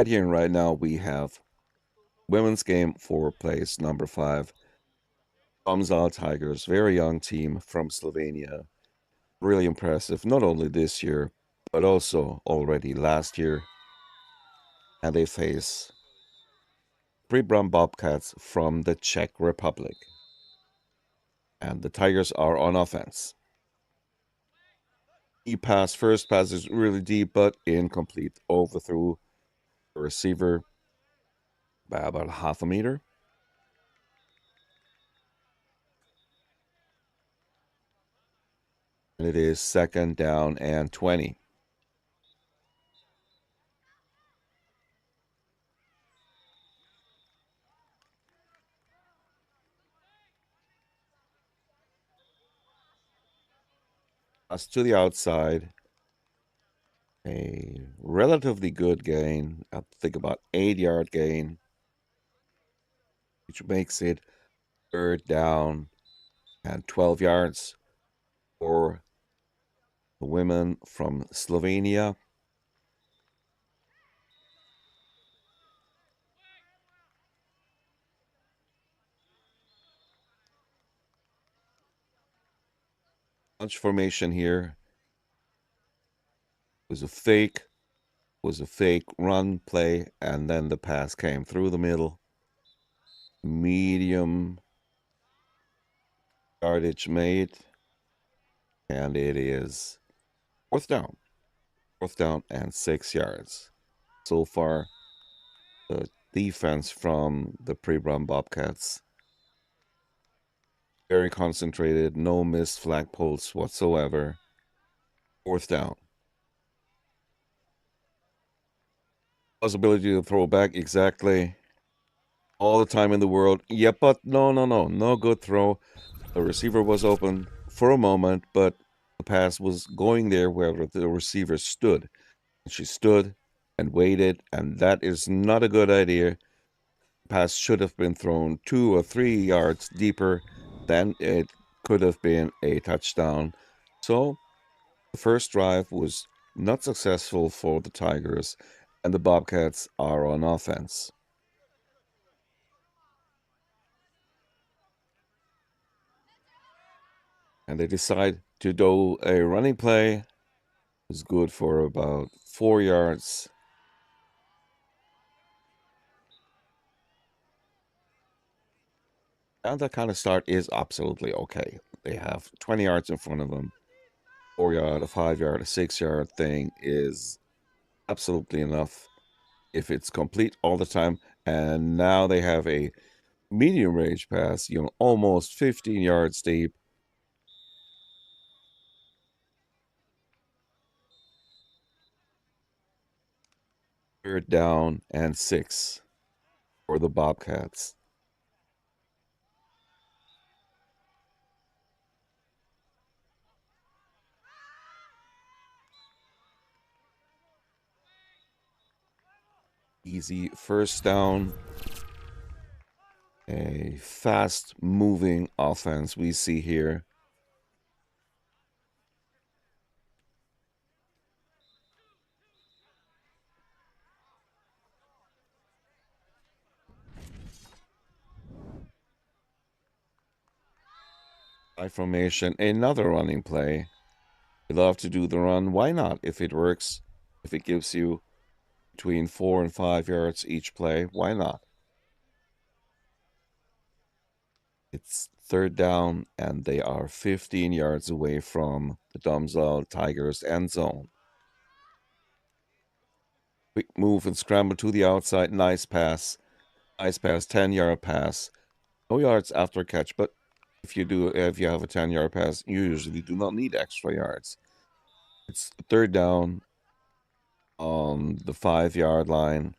Right here and right now, we have women's game for place number 5. Domžale Tigers, very young team from Slovenia. Really impressive, not only this year, but also already last year. And they face Příbram Bobcats from the Czech Republic. And the Tigers are on offense. First pass is really deep, but incomplete. Overthrew the receiver by about half a meter. And it is 2nd down and 20. Pass to the outside. A relatively good gain. I think about 8-yard gain, which makes it 3rd down and 12 yards for the women from Slovenia. Bunch formation here was a fake run play, and then the pass came through the middle. Medium yardage made, and it is 4th down. 4th down and 6 yards. So far, the defense from the Příbram Bobcats very concentrated, no missed flag posts whatsoever. 4th down. Possibility to throw back, exactly. All the time in the world. Yeah, but no good throw. The receiver was open for a moment, but the pass was going there where the receiver stood. She stood and waited, and that is not a good idea. Pass should have been thrown 2 or 3 yards deeper. Then it could have been a touchdown. So the first drive was not successful for the Tigers, and the Bobcats are on offense. And they decide to do a running play. It's good for about 4 yards. And that kind of start is absolutely okay. They have 20 yards in front of them. 4-yard, a 5-yard, a 6-yard thing is absolutely enough if it's complete all the time. And now they have a medium range pass, almost 15 yards deep. Third down and 6 for the Bobcats. Easy first down. A fast-moving offense we see here. I formation, another running play. We love to do the run. Why not? If it works, if it gives you between 4 and 5 yards each play, why not? It's 3rd down, and they are 15 yards away from the Domžale Tigers end zone. Quick move and scramble to the outside. Nice pass. Nice pass, 10-yard pass. No yards after catch, but if you have a 10-yard pass, you usually do not need extra yards. It's 3rd down on the 5-yard line.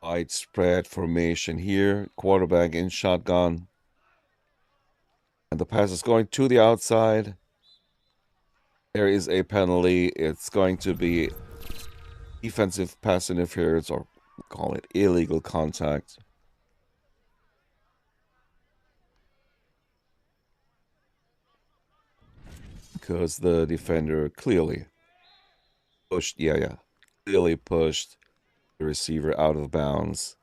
Widespread formation here. Quarterback in shotgun. And the pass is going to the outside. There is a penalty. It's going to be defensive pass interference, or call it illegal contact. because the defender clearly clearly pushed the receiver out of bounds.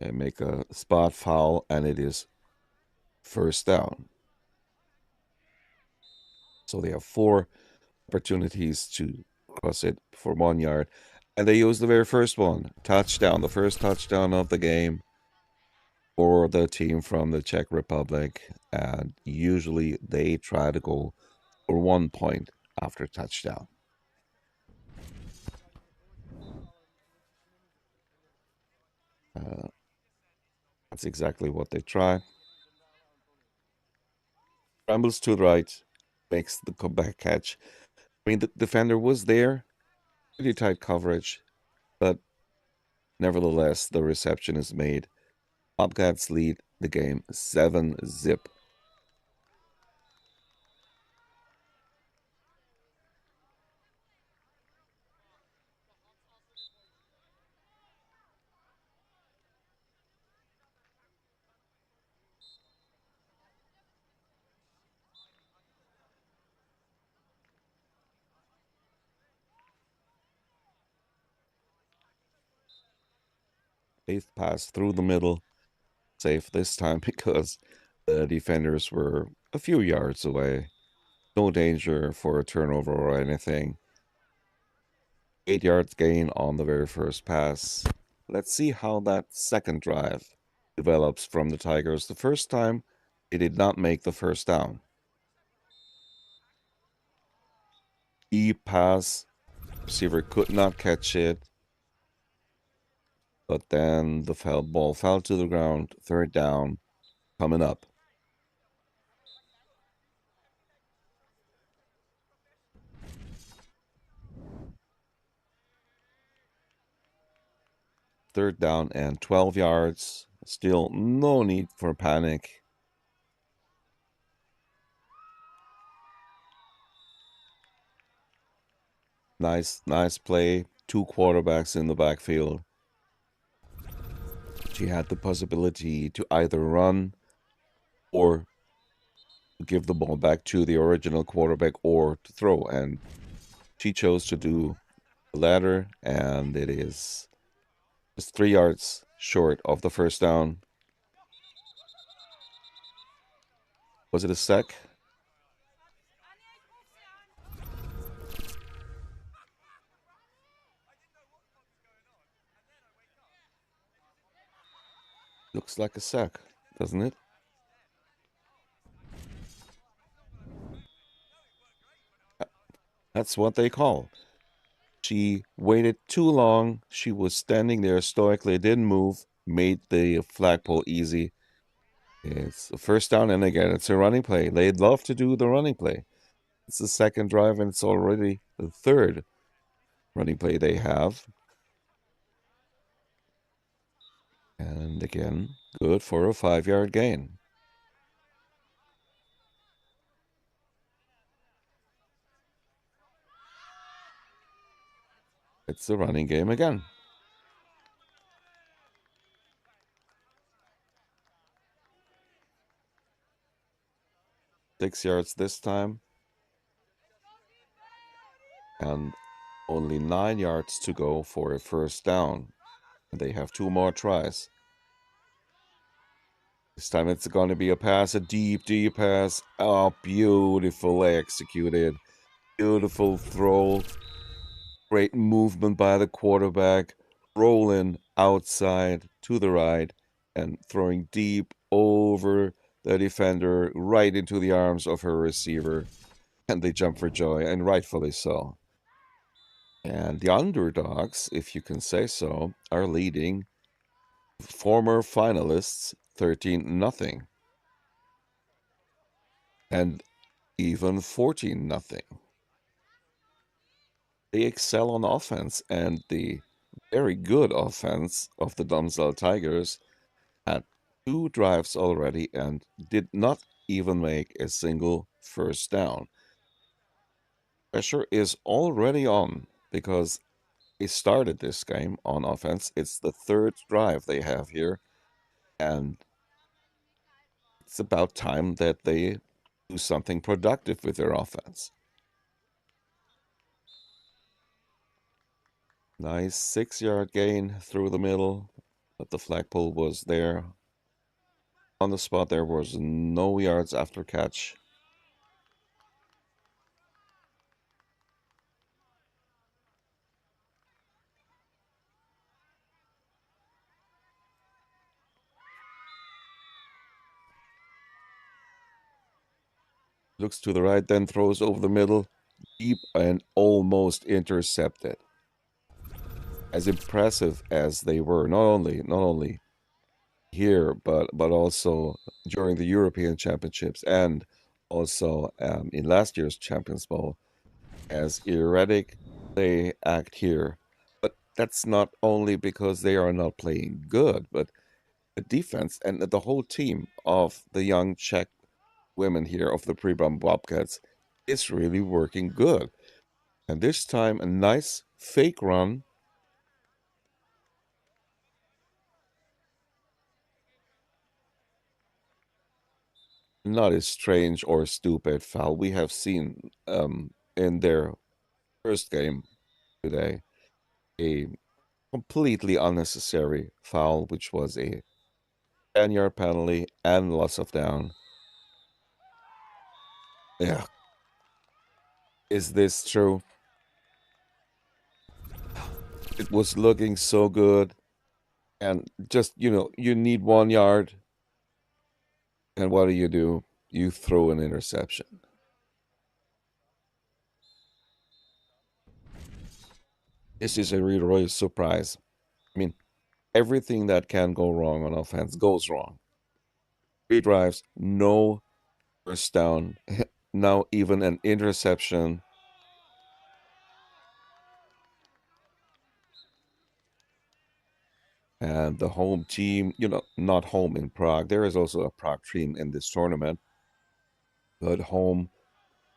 And make a spot foul, and it is first down. So they have 4 opportunities to cross it for 1 yard, and they use the very first one. Touchdown, the first touchdown of the game for the team from the Czech Republic, and usually they try to go for 1 point after touchdown. That's exactly what they try. Scrambles to the right, makes the comeback catch. I mean, the defender was there, pretty tight coverage, but nevertheless, the reception is made. Bobcats lead the game 7-zip. Eighth pass through the middle. Safe this time because the defenders were a few yards away. No danger for a turnover or anything. 8 yards gain on the very first pass. Let's see how that second drive develops from the Tigers. The first time, they did not make the first down. Deep pass. Receiver could not catch it. But then the ball fell to the ground. Third down coming up. Third down and 12 yards. Still no need for panic. Nice play. 2 quarterbacks in the backfield. She had the possibility to either run or give the ball back to the original quarterback or to throw. And she chose to do the latter, and it is just 3 yards short of the first down. Was it a sack? Looks like a sack, doesn't it? That's what they call. She waited too long. She was standing there stoically, didn't move, made the flagpole easy. It's a first down, and again, it's a running play. They'd love to do the running play. It's the second drive, and it's already the third running play they have. And again, good for a 5-yard gain. It's the running game again. Six yards this time. And only 9 yards to go for a first down. And they have 2 more tries. This time it's going to be a pass, a deep pass. Oh, beautifully executed. Beautiful throw. Great movement by the quarterback. Rolling outside to the right and throwing deep over the defender right into the arms of her receiver. And they jump for joy, and rightfully so. And the underdogs, if you can say so, are leading former finalists 13-0. And even 14-0. They excel on offense, and the very good offense of the Domsdal Tigers had 2 drives already and did not even make a single first down. Pressure is already on because they started this game on offense. It's the 3rd drive they have here, and it's about time that they do something productive with their offense. Nice 6-yard gain through the middle, but the flagpole was there. On the spot, there was no yards after catch. Looks to the right, then throws over the middle, deep and almost intercepted. As impressive as they were, not only here, but also during the European Championships and also in last year's Champions Bowl, as erratic they act here. But that's not only because they are not playing good, but the defense and the whole team of the young Czech women here of the Příbram Bobcats is really working good. And this time, a nice fake run. Not a strange or stupid foul we have seen in their first game today. A completely unnecessary foul, which was a 10-yard penalty and loss of down. Yeah. Is this true? It was looking so good. And just, you need 1 yard. And what do? You throw an interception. This is a really surprise. I mean, everything that can go wrong on offense goes wrong. 3 drives, no first down, now even an interception. And the home team, not home in Prague. There is also a Prague team in this tournament. But home,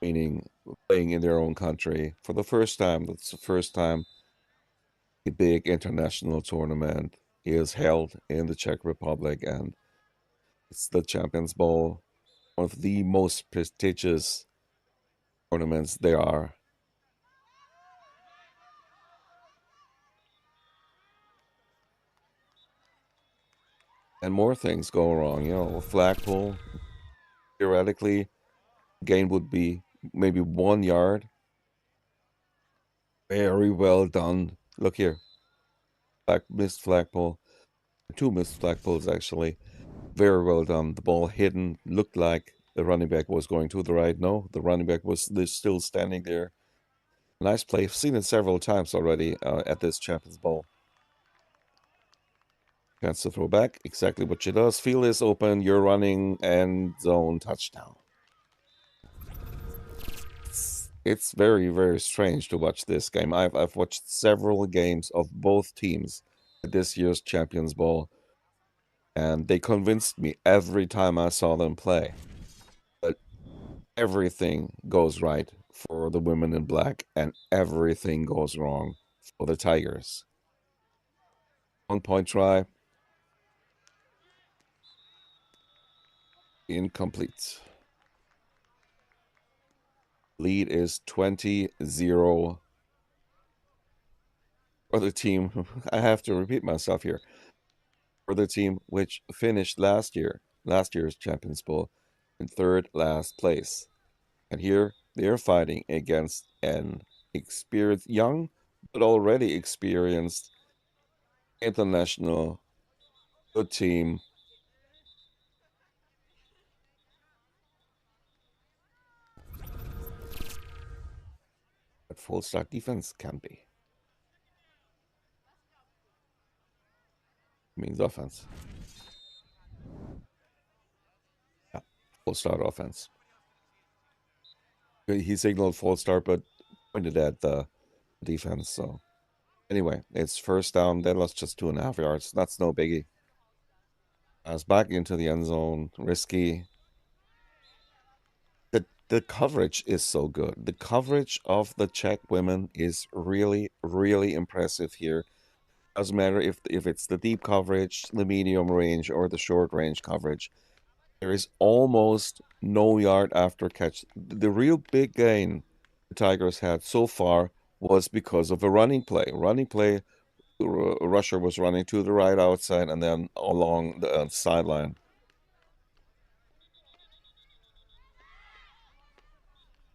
meaning playing in their own country for the first time. That's the first time a big international tournament is held in the Czech Republic. And it's the Champions Bowl, one of the most prestigious tournaments there are. And more things go wrong, a flagpole. Theoretically, gain would be maybe 1 yard. Very well done. Look here. Missed flagpole. 2 missed flagpoles, actually. Very well done. The ball hidden. Looked like the running back was going to the right. No, the running back was still standing there. Nice play. I've seen it several times already at this Champions Bowl. Chance to throw back. Exactly what she does. Field is open. You're running. End zone touchdown. It's very, very strange to watch this game. I've watched several games of both teams at this year's Champions Bowl, and they convinced me every time I saw them play. But everything goes right for the women in black, and everything goes wrong for the Tigers. 1-point try. Incomplete. Lead is 20-0 for the team. I have to repeat myself here. For the team which finished last year's Champions Bowl, in third last place. And here they are fighting against an experienced, young, but already experienced international good team. But full stack defense can be. Means offense. Yeah, full start offense. He signaled full start, but pointed at the defense. So anyway, it's first down. They lost just 2.5 yards. That's no biggie. Pass back into the end zone. Risky. The coverage is so good. The coverage of the Czech women is really, really impressive here. Doesn't matter if it's the deep coverage, the medium range, or the short range coverage. There is almost no yard after catch. The real big gain the Tigers had so far was because of a running play. Running play, rusher was running to the right outside and then along the sideline.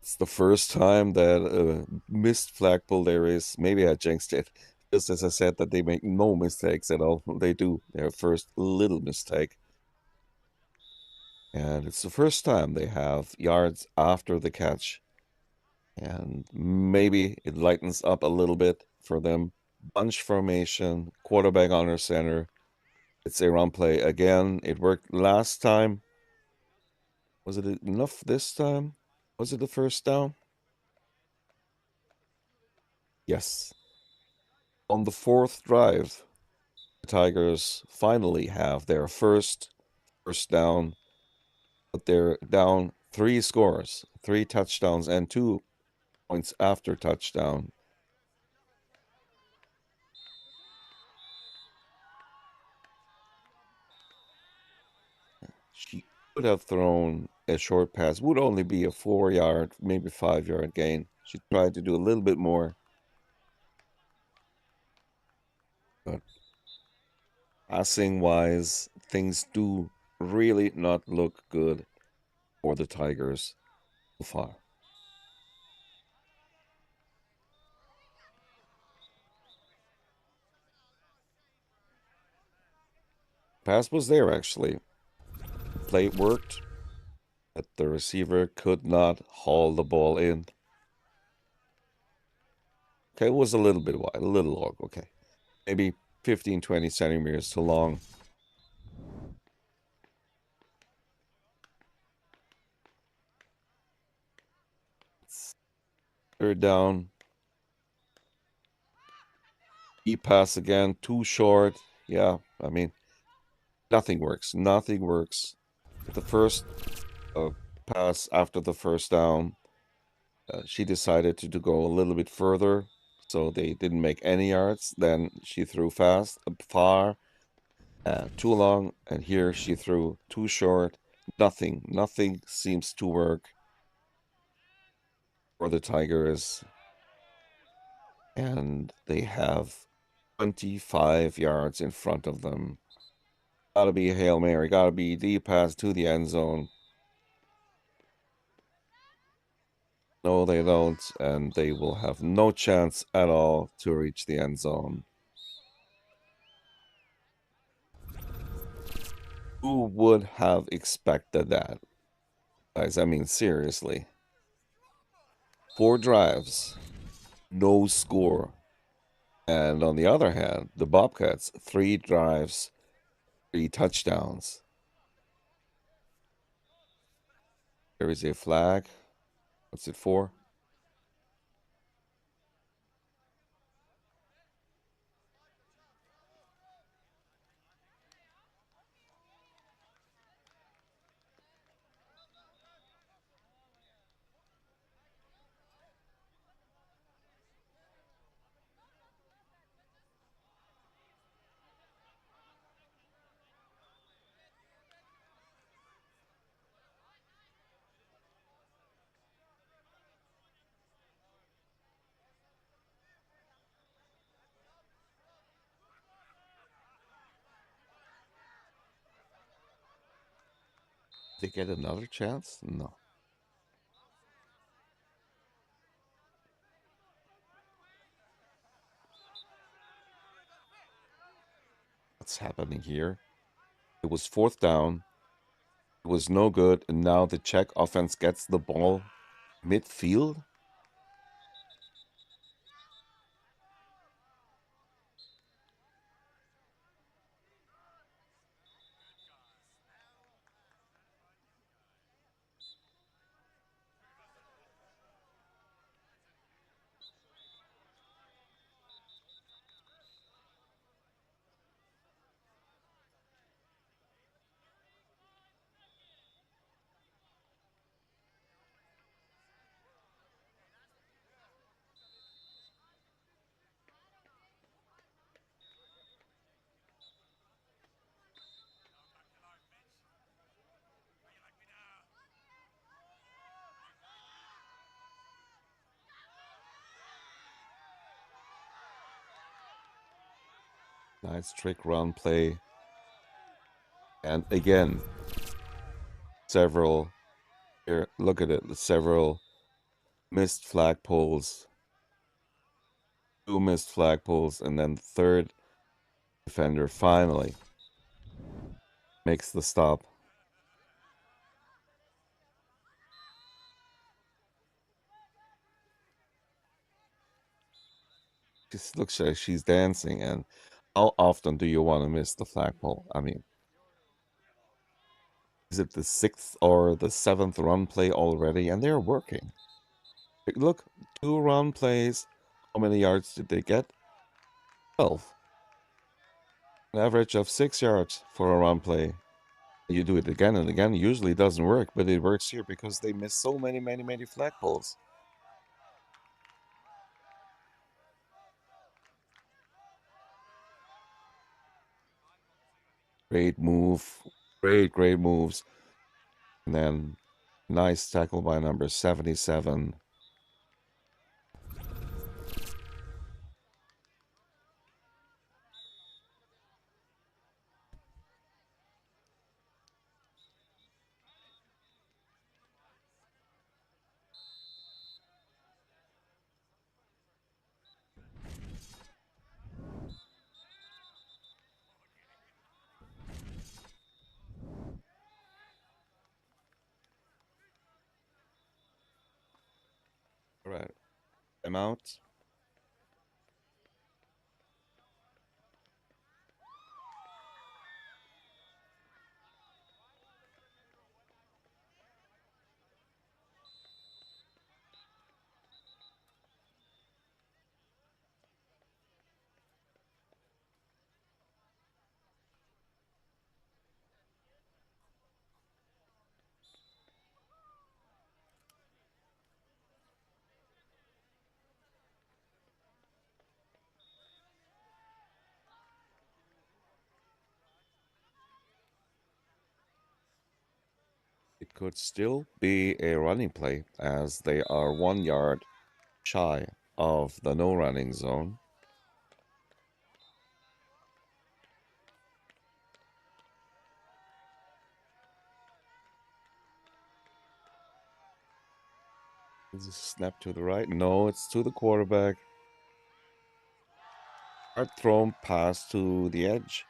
It's the first time that missed flagpole there is. Maybe I jinxed it. Just as I said that they make no mistakes at all. They do their first little mistake. And it's the first time they have yards after the catch. And maybe it lightens up a little bit for them. Bunch formation, quarterback under center. It's a run play again. It worked last time. Was it enough this time? Was it the first down? Yes. On the fourth drive, the Tigers finally have their first down, but they're down 3 scores, 3 touchdowns, and 2 points after touchdown. She could have thrown a short pass, would only be a 4 yard, maybe 5 yard gain. She tried to do a little bit more, but passing wise, things do really not look good for the Tigers so far. Pass was there actually. Play worked, but the receiver could not haul the ball in. Okay, it was a little bit wide, a little long. Okay, maybe 15, 20 centimeters too long. Third down. Deep pass again, too short. Yeah, I mean, nothing works. Nothing works. The first uh, pass after the first down, she decided to go a little bit further, so they didn't make any yards. Then she threw fast, far, too long, and here she threw too short. Nothing seems to work for the Tigers, and they have 25 yards in front of them. Gotta be a Hail Mary, gotta be deep pass to the end zone. No, they don't, and they will have no chance at all to reach the end zone. Who would have expected that? Guys, I mean, seriously. 4 drives, no score. And on the other hand, the Bobcats, 3 drives, 3 touchdowns. There is a flag. What's it for? They get another chance? No. What's happening here? It was fourth down. It was no good, and now the Czech offense gets the ball midfield. Nice trick run play. And again, several here, look at it, several missed flagpoles, 2 missed flagpoles, and then the third defender finally makes the stop. Just looks like she's dancing, and how often do you want to miss the flagpole? I mean, is it the 6th or the 7th run play already? And they're working. Look, 2 run plays. How many yards did they get? 12. An average of 6 yards for a run play. You do it again and again. Usually it doesn't work, but it works here because they miss so many flagpoles. Great move. Great moves. And then nice tackle by number 77. All right. I'm out. It could still be a running play as they are 1 yard shy of the no running zone. Is it snap to the right? No, it's to the quarterback. Hard thrown pass to the edge,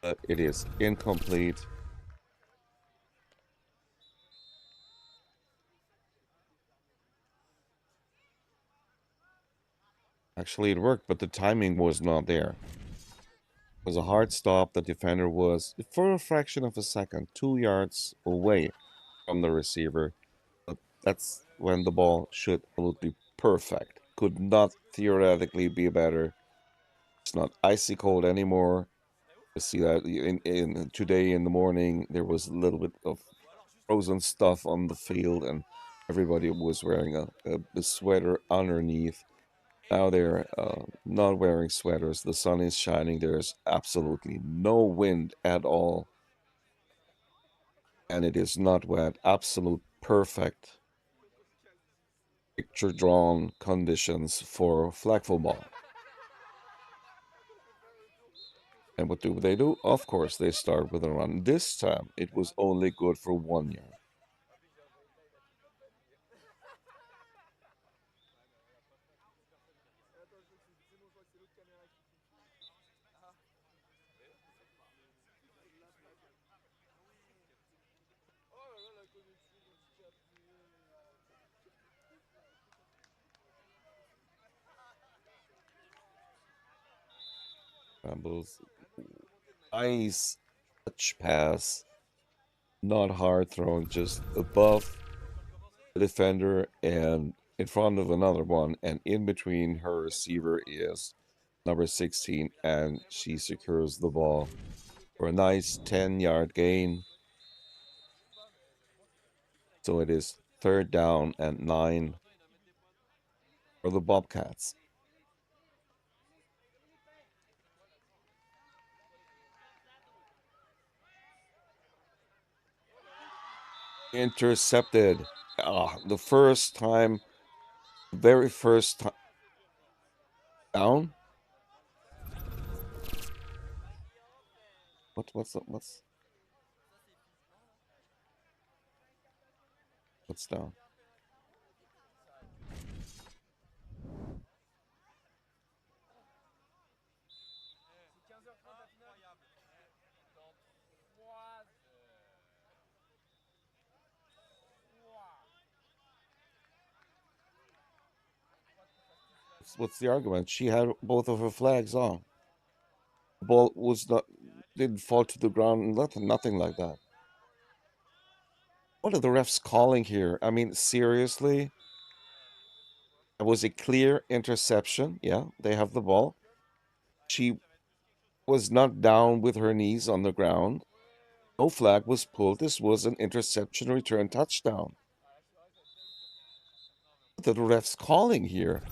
but it is incomplete. Actually, it worked, but the timing was not there. It was a hard stop. The defender was, for a fraction of a second, 2 yards away from the receiver. But that's when the ball should absolutely perfect. Could not theoretically be better. It's not icy cold anymore. You see that in today in the morning there was a little bit of frozen stuff on the field, and everybody was wearing a sweater underneath. Now they're not wearing sweaters. The sun is shining. There's absolutely no wind at all. And it is not wet. Absolute perfect picture drawn conditions for flag football. And what do they do? Of course, they start with a run. This time, it was only good for 1 yard. Rambles. Nice touch pass. Not hard thrown, just above the defender and in front of another one. And in between her receiver is number 16, and she secures the ball for a nice 10-yard gain. So it is 3rd down and 9 for the Bobcats. Intercepted. The first time, very first time down. What's down? What's the argument? She had both of her flags on. The ball was not didn't fall to the ground. Nothing like that. What are the refs calling here? I mean, seriously? It was a clear interception. Yeah, they have the ball. She was not down with her knees on the ground. No flag was pulled. This was an interception return touchdown. What are the refs calling here?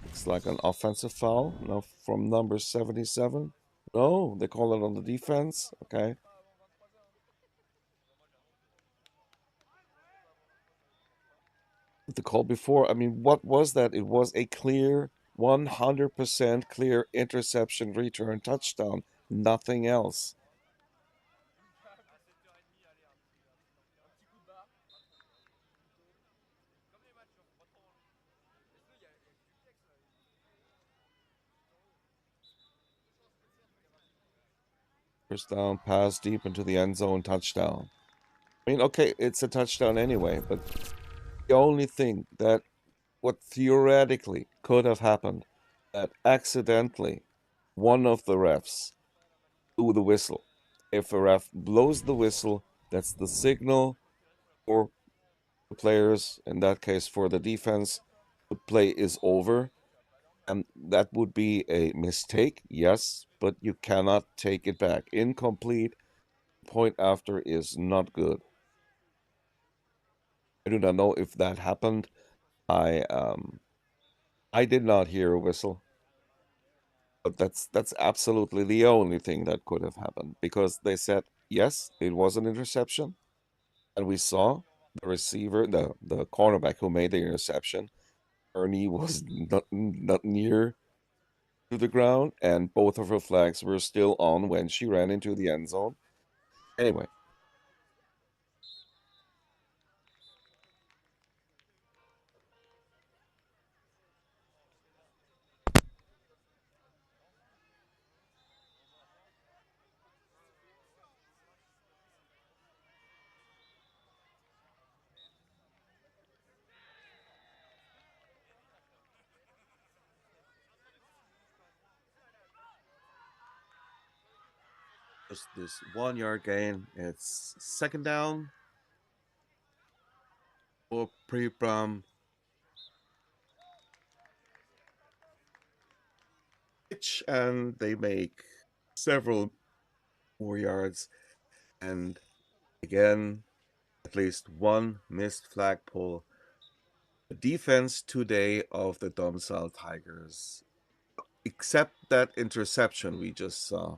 It's like an offensive foul. No, from number 77. No, they call it on the defense. Okay. The call before, I mean, what was that? It was a clear, 100% clear interception return touchdown. Nothing else. First down, pass deep into the end zone, touchdown. I mean, okay, it's a touchdown anyway, but the only thing that what theoretically could have happened that accidentally one of the refs blew the whistle. If a ref blows the whistle, that's the signal for the players, in that case for the defense, the play is over. And that would be a mistake, yes, but you cannot take it back. Incomplete, point after is not good. I do not know if that happened. I I did not hear a whistle, but that's absolutely the only thing that could have happened because they said yes, it was an interception, and we saw the receiver, the cornerback who made the interception. Ernie was not near to the ground, and both of her flags were still on when she ran into the end zone. Anyway, just this 1 yard gain. It's second down for Príbram, and they make several more yards. And again, at least one missed flagpole. The defense today of the Domsal Tigers, except that interception we just saw.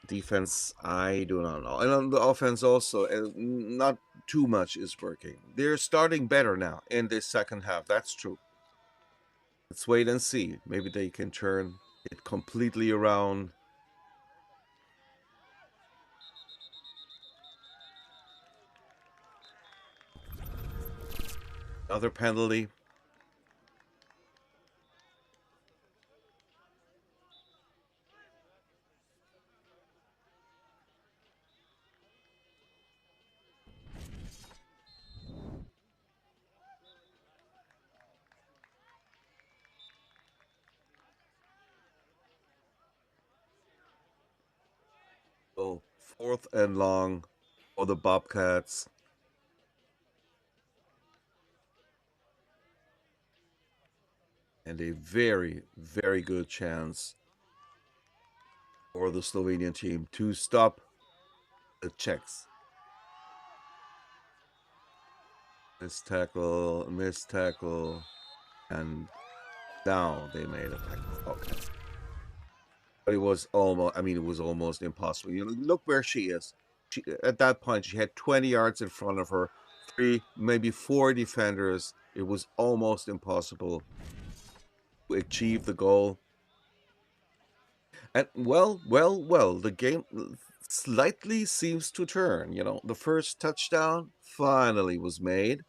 Defense, I do not know. And on the offense also, not too much is working. They're starting better now in this second half. That's true. Let's wait and see. Maybe they can turn it completely around. Another penalty. So fourth and long for the Bobcats. And a very, very good chance for the Slovenian team to stop the Czechs. Missed tackle, and now they made a tackle. Okay. But it was almost, I mean, it was almost impossible. You know, look where she is. At that point, she had 20 yards in front of her, three, maybe four defenders. It was almost impossible to achieve the goal. And well, the game slightly seems to turn. You know, the first touchdown finally was made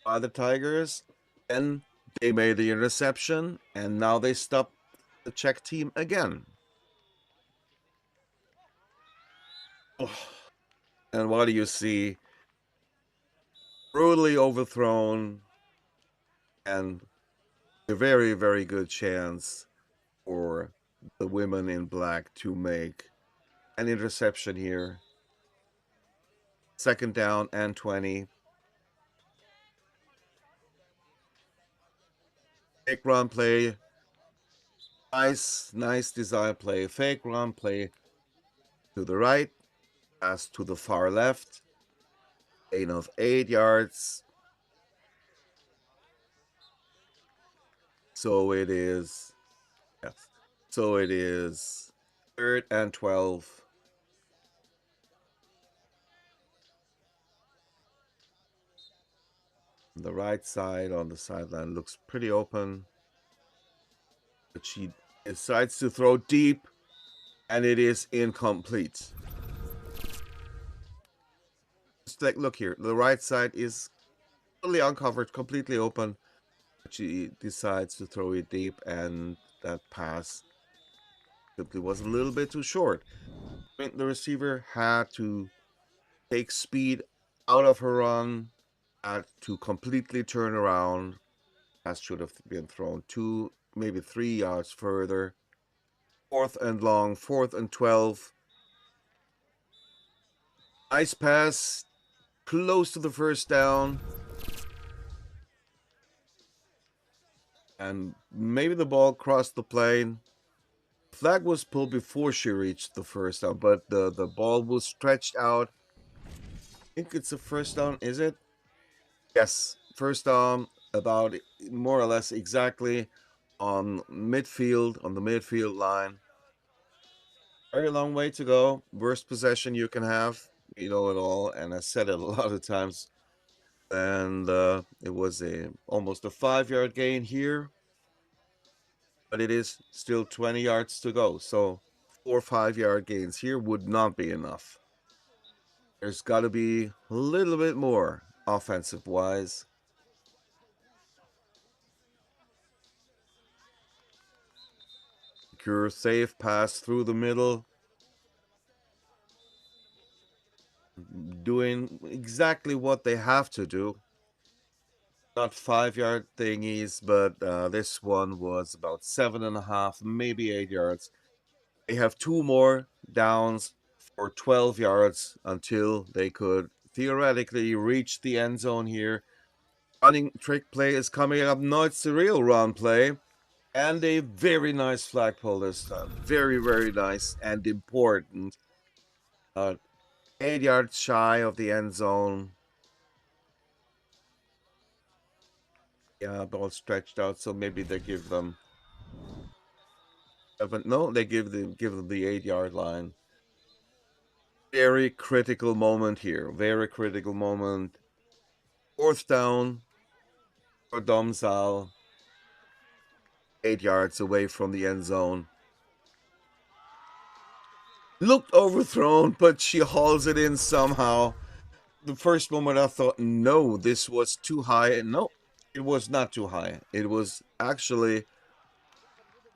by the Tigers, and they made the interception, and now they stopped the Czech team again. And what do you see? Brutally overthrown, and a very, very good chance for the women in black to make an interception here. Second down and 20. Fake run play. Nice design play. Fake run play to the right. Pass to the far left. Gain of 8 yards. So it is, yes. So it is 3rd and 12. The right side on the sideline looks pretty open. But she decides to throw deep, and it is incomplete. Just like, look here. The right side is totally uncovered, completely open. But she decides to throw it deep, and that pass simply was a little bit too short. I mean, the receiver had to take speed out of her run, had to completely turn around. Pass should have been thrown 2, maybe 3 yards further. 4th and long, 4th and 12. Nice pass, close to the first down. And maybe the ball crossed the plane. Flag was pulled before she reached the first down, but the ball was stretched out. I think it's a first down, is it? Yes, first down, about more or less exactly on midfield, on the midfield line. Very long way to go. Worst possession you can have, you know it all, and I said it a lot of times. And it was almost a 5-yard gain here, but it is still 20 yards to go. So 4 or 5-yard gains here would not be enough. There's got to be a little bit more offensive-wise. Secure, safe pass through the middle. Doing exactly what they have to do. Not 5-yard thingies, but this one was about 7.5, maybe 8 yards. They have 2 more downs for 12 yards until they could theoretically reach the end zone here. Running trick play is coming up. No, it's a real run play. And a very nice flagpole this time. Very, very nice and important. 8 yards shy of the end zone. Yeah, ball stretched out, so maybe they give them. But no, they give them the 8-yard line. Very critical moment here. Very critical moment. 4th down for Domsal. 8 yards away from the end zone. Looked overthrown, but she hauls it in somehow. The first moment I thought, no, this was too high. And no, it was not too high. It was actually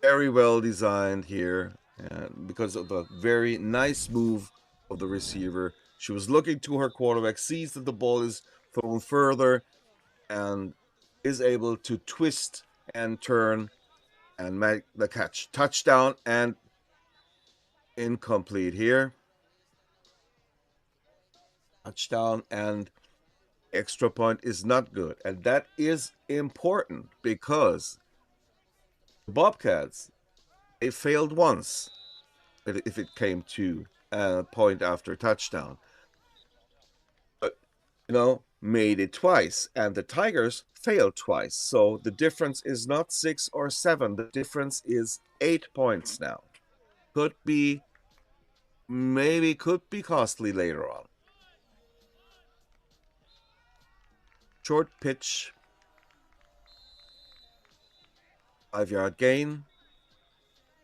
very well designed here, because of the very nice move of the receiver. She was looking to her quarterback, sees that the ball is thrown further, and is able to twist and turn and make the catch. Touchdown, and incomplete here. Touchdown, and extra point is not good. And that is important because the Bobcats, they failed once if it came to point after touchdown. But, you know, made it twice. And the Tigers failed twice. So the difference is not 6 or 7. The difference is 8 points now. Could be costly later on. Short pitch. 5-yard gain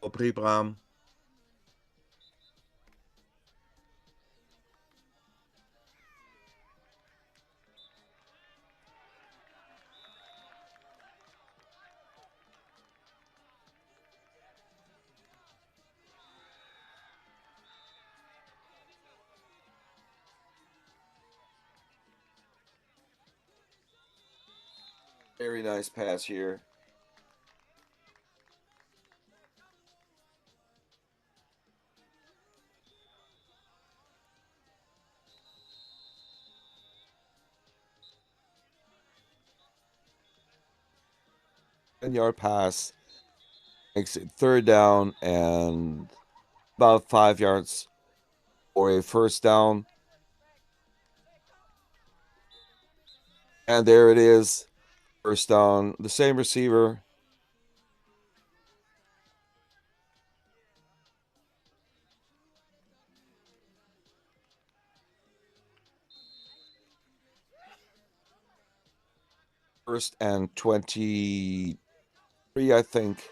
for Príbram. Very nice pass here. Yard pass makes it third down and about 5 yards for a first down. And there it is. First down. The same receiver. First and 23, I think.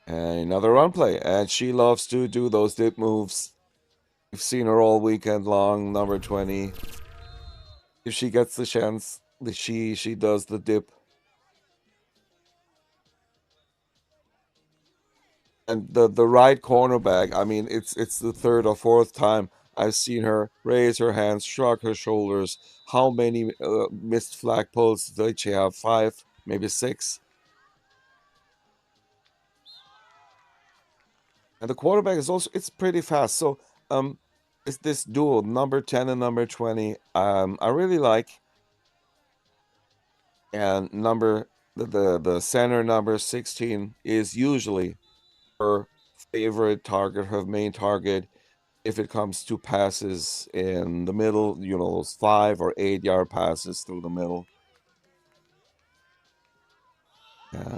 And another run play. And she loves to do those dip moves. We've seen her all weekend long, number 20. If she gets the chance, she does the dip. And the right cornerback, I mean, it's the third or fourth time I've seen her raise her hands, shrug her shoulders. How many missed flag poles did she have? 5, maybe 6. And the quarterback is also, it's pretty fast. So it's this duo, number 10 and number 20. I really like. And the center number 16 is usually her favorite target, her main target. If it comes to passes in the middle, you know, those 5 or 8 yard passes through the middle.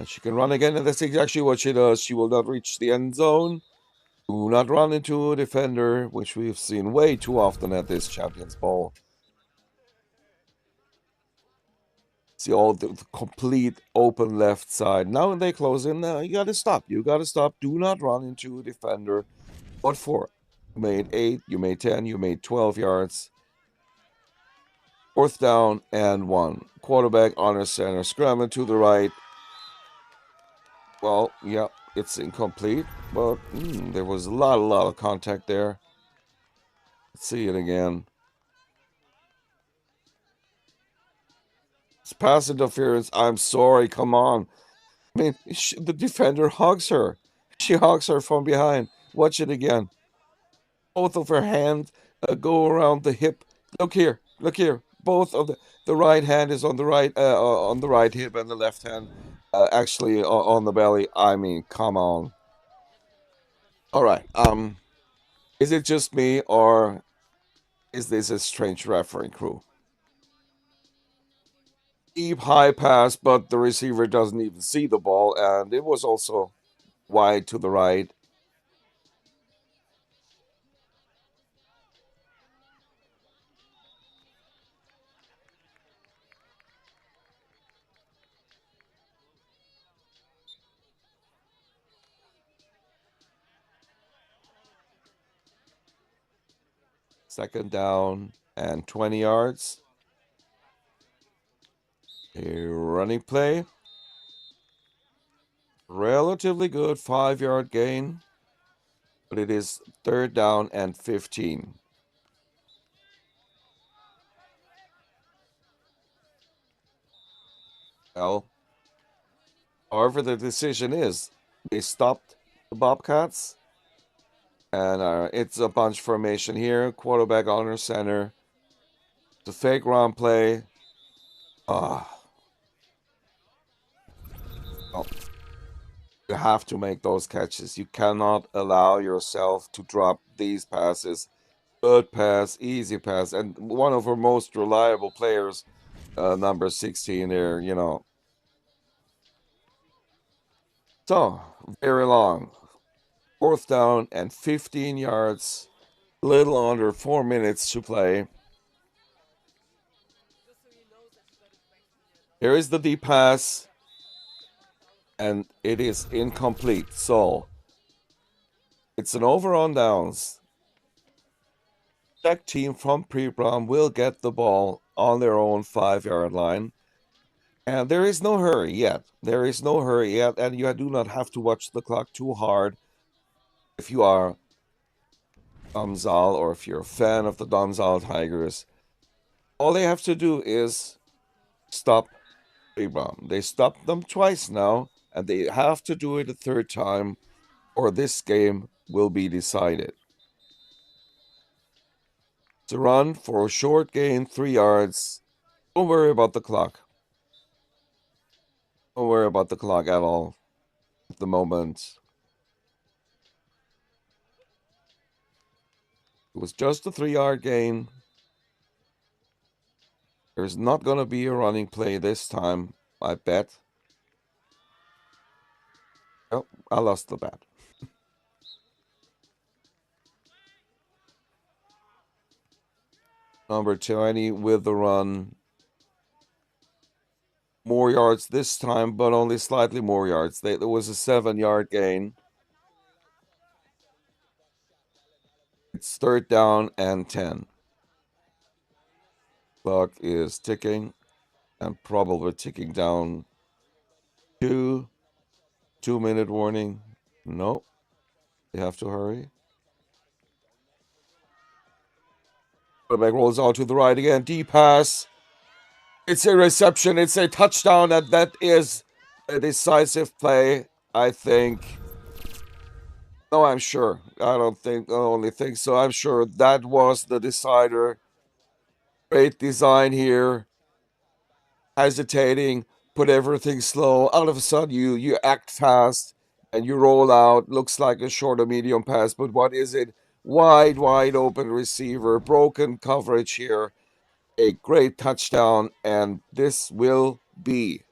She can run again, and that's exactly what she does. She will not reach the end zone. Do not run into a defender, which we've seen way too often at this Champions Bowl. See all the complete open left side. Now when they close in, you got to stop. You got to stop. Do not run into a defender. What for? You made 8, you made 10, you made 12 yards. Fourth down and 1. Quarterback honor center. Scrambling to the right. Well, yeah, it's incomplete, but there was a lot of contact there. Let's see it again. It's pass interference. I'm sorry. Come on. I mean, the defender hugs her. She hugs her from behind. Watch it again. Both of her hands go around the hip. Look here. Look here. Both of the right hand is on the right hip, and the left hand actually on the belly. I mean, come on. All right. Is it just me, or is this a strange refereeing crew? Deep high pass, but the receiver doesn't even see the ball, and it was also wide to the right. Second down and 20 yards. A running play. Relatively good 5-yard gain, but it is third down and 15. Well, however, the decision is they stopped the Bobcats, and it's a bunch formation here. Quarterback honor center. The fake run play. Oh, you have to make those catches. You cannot allow yourself to drop these passes. Good pass, easy pass, and one of our most reliable players, number 16 there, you know. So, very long. Fourth down and 15 yards. Little under 4 minutes to play. Here is the deep pass. and it is incomplete. So it's an over on downs. Check team from Príbram will get the ball on their own 5-yard line. And there is no hurry yet. There is no hurry yet, and you do not have to watch the clock too hard if you are Domzal or if you're a fan of the Domzal Tigers. All they have to do is stop Príbram. They stopped them twice now, and they have to do it a third time, or this game will be decided. It's a run for a short gain, 3 yards. Don't worry about the clock. Don't worry about the clock at all at the moment. It was just a 3-yard gain. There's not going to be a running play this time, I bet. Oh, I lost the bet. Number 20 with the run. More yards this time, but only slightly more yards. There was a 7-yard gain. It's third down and 10. Clock is ticking and probably ticking down. 2-minute warning. No, you have to hurry. Quarterback rolls out to the right again. Deep pass. It's a reception. It's a touchdown. And that is a decisive play, I think. No, I'm sure. I only think so. I'm sure that was the decider. Great design here. Hesitating, put everything slow. All of a sudden, you act fast and you roll out. Looks like a short or medium pass, but what is it? Wide open receiver. Broken coverage here. A great touchdown, and this will be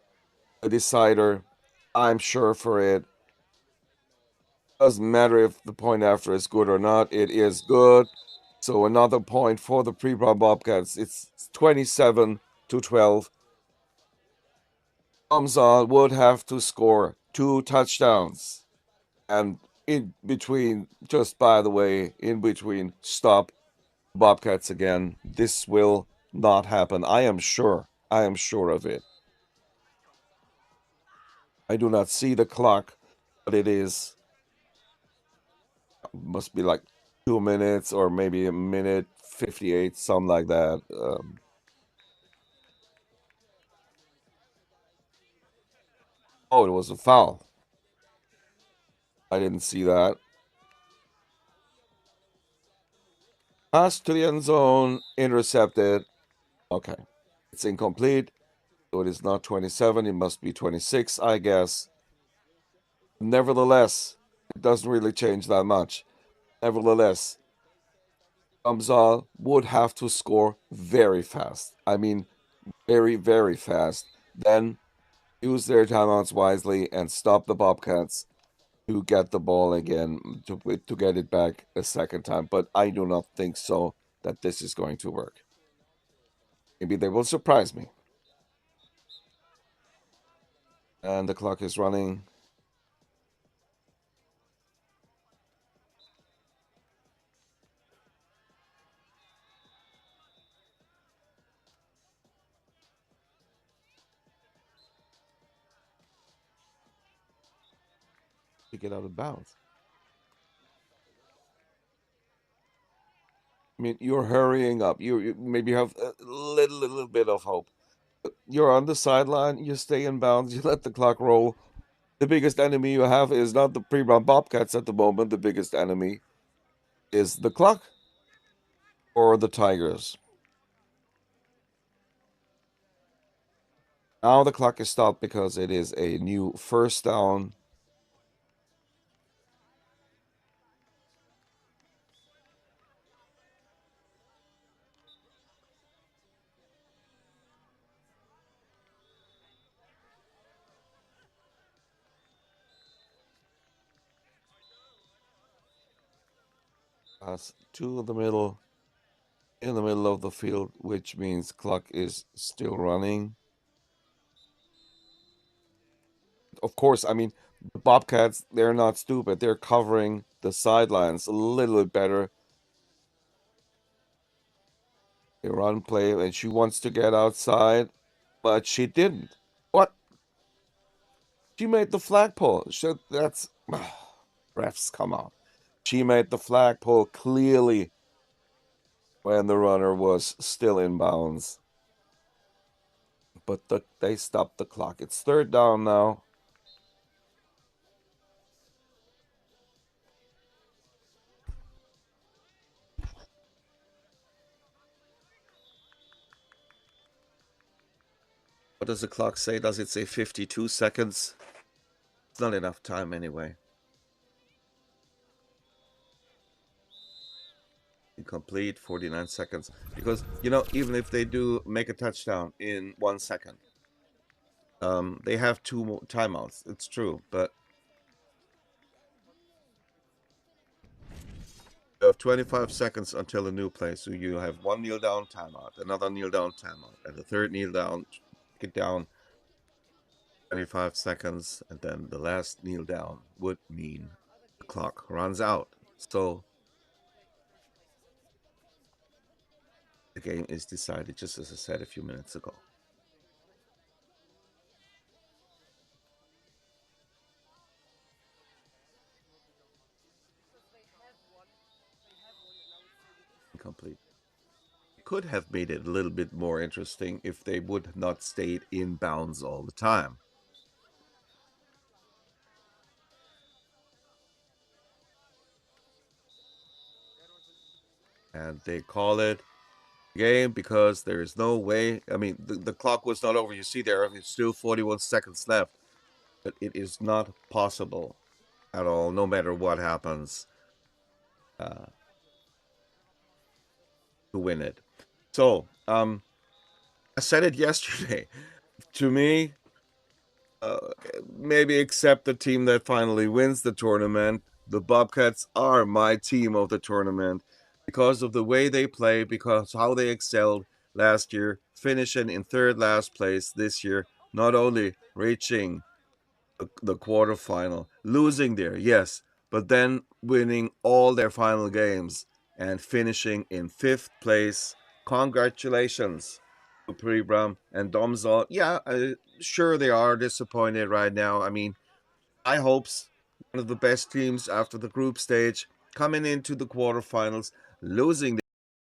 a decider. I'm sure for it. Doesn't matter if the point after is good or not. It is good. So another point for the Príbram Bobcats. It's 27-12. Domzal would have to score 2 touchdowns. And in between, just by the way, in between, stop Bobcats again. This will not happen. I am sure. I am sure of it. I do not see the clock, but it is. Must be like 2 minutes or maybe a minute 58, something like that. Oh, it was a foul. I didn't see that. Pass to the end zone, intercepted. Okay. It's incomplete. So it is not 27. It must be 26, I guess. Nevertheless, it doesn't really change that much. Nevertheless, Domzal would have to score very fast. I mean, very fast. Then use their timeouts wisely and stop the Bobcats to get the ball again, to get it back a second time. But I do not think so that this is going to work. Maybe they will surprise me. And the clock is running. To get out of bounds. I mean, you're hurrying up. You maybe have a little bit of hope. You're on the sideline. You stay in bounds. You let the clock roll. The biggest enemy you have is not the Príbram Bobcats at the moment. The biggest enemy is the clock or the Tigers. Now the clock is stopped because it is a new first down. Pass to the middle, in the middle of the field, which means clock is still running. of course, I mean, the Bobcats, they're not stupid. They're covering the sidelines a little bit better. They run play, and she wants to get outside, but she didn't. What? She made the flagpole. That's refs, come on. She made the flagpole clearly when the runner was still in bounds. But they stopped the clock. It's third down now. What does the clock say? Does it say 52 seconds? It's not enough time anyway. Incomplete, 49 seconds. Because, even if they do make a touchdown in 1 second, they have 2 more timeouts. It's true, but you have 25 seconds until a new play. So you have 1 kneel down timeout, another kneel down timeout, and the third kneel down, get down 25 seconds, and then the last kneel down would mean the clock runs out. So the game is decided, just as I said a few minutes ago. Incomplete. Could have made it a little bit more interesting if they would not stayed in bounds all the time. And they call it game because there is no way. I mean, the clock was not over. You see there, it's still 41 seconds left. But it is not possible at all, no matter what happens, to win it. So, I said it yesterday. To me, maybe except the team that finally wins the tournament, the Bobcats are my team of the tournament because of the way they play, because how they excelled last year, finishing in third last place this year, not only reaching the quarterfinal, losing there, yes, but then winning all their final games and finishing in fifth place. Congratulations to Príbram and Domzal. Yeah, sure they are disappointed right now. I mean, I hopes one of the best teams after the group stage coming into the quarterfinals, losing